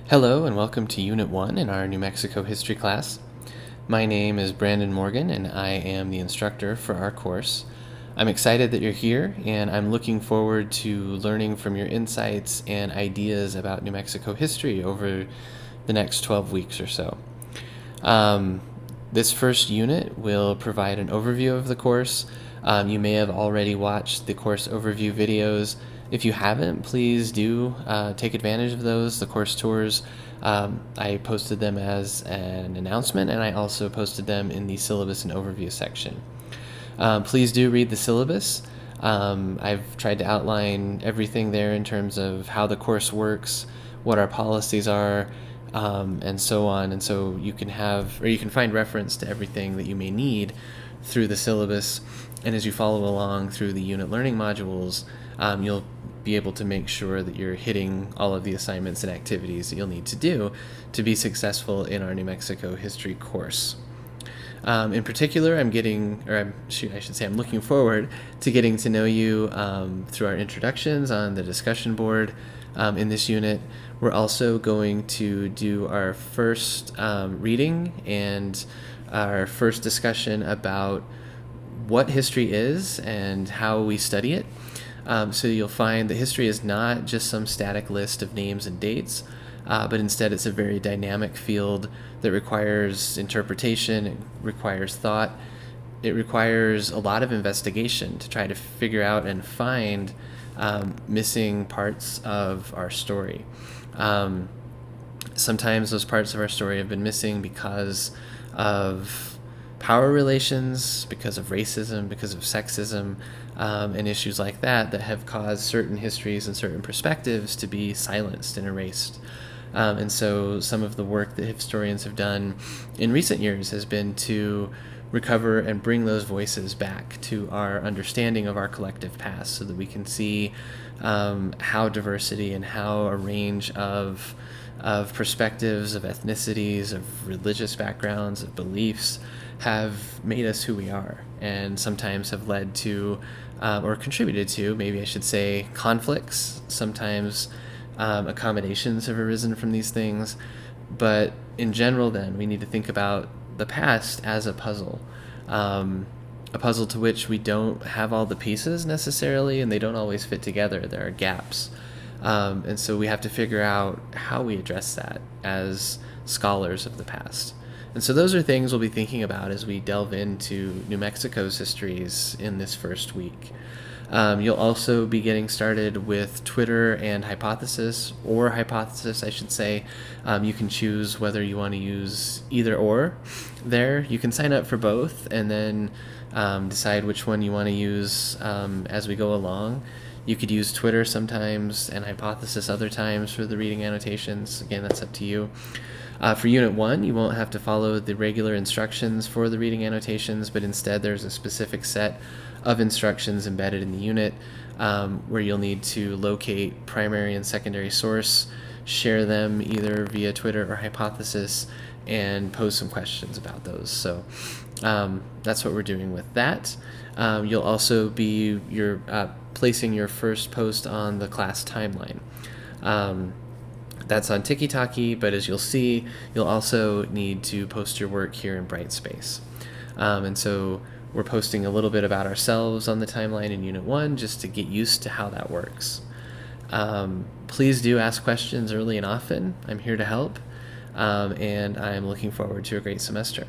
Hello and welcome to Unit 1 in our New Mexico history class. My name is Brandon Morgan and I am the instructor for our course. I'm excited that you're here and I'm looking forward to learning from your insights and ideas about New Mexico history over the next 12 weeks or so. This first unit will provide an overview of the course. You may have already watched the course overview videos. If you haven't, please do take advantage of those, the course tours. I posted them as an announcement, and I also posted them in the syllabus and overview section. Please do read the syllabus. I've tried to outline everything there in terms of how the course works, what our policies are, and so on. And so you can find reference to everything that you may need through the syllabus. And as you follow along through the unit learning modules, you'll be able to make sure that you're hitting all of the assignments and activities that you'll need to do to be successful in our New Mexico history course. In particular, I'm looking forward to getting to know you through our introductions on the discussion board in this unit. We're also going to do our first reading and our first discussion about what history is and how we study it. So you'll find that history is not just some static list of names and dates, but instead it's a very dynamic field that requires interpretation, it requires thought, it requires a lot of investigation to try to figure out and find missing parts of our story. Sometimes those parts of our story have been missing because of power relations, because of racism, because of sexism, and issues like that have caused certain histories and certain perspectives to be silenced and erased. And so some of the work that historians have done in recent years has been to recover and bring those voices back to our understanding of our collective past so that we can see how diversity and how a range of perspectives, of ethnicities, of religious backgrounds, of beliefs have made us who we are, and sometimes have led to, or contributed to, maybe I should say, conflicts. Sometimes accommodations have arisen from these things. But in general, then, we need to think about the past as a puzzle to which we don't have all the pieces necessarily, and they don't always fit together. There are gaps. And so we have to figure out how we address that as scholars of the past. And so those are things we'll be thinking about as we delve into New Mexico's histories in this first week. You'll also be getting started with Twitter and Hypothesis, or Hypothesis, I should say. You can choose whether you want to use either or there. You can sign up for both and then decide which one you want to use as we go along. You could use Twitter sometimes and Hypothesis other times for the reading annotations. Again, that's up to you. For Unit 1, you won't have to follow the regular instructions for the reading annotations, but instead there's a specific set of instructions embedded in the unit where you'll need to locate primary and secondary source, share them either via Twitter or Hypothesis, and pose some questions about those. So that's what we're doing with that. You'll also be placing your first post on the class timeline. That's on Tiki-Taki, but as you'll see, you'll also need to post your work here in Brightspace. And so we're posting a little bit about ourselves on the timeline in Unit 1 just to get used to how that works. Please do ask questions early and often. I'm here to help, and I'm looking forward to a great semester.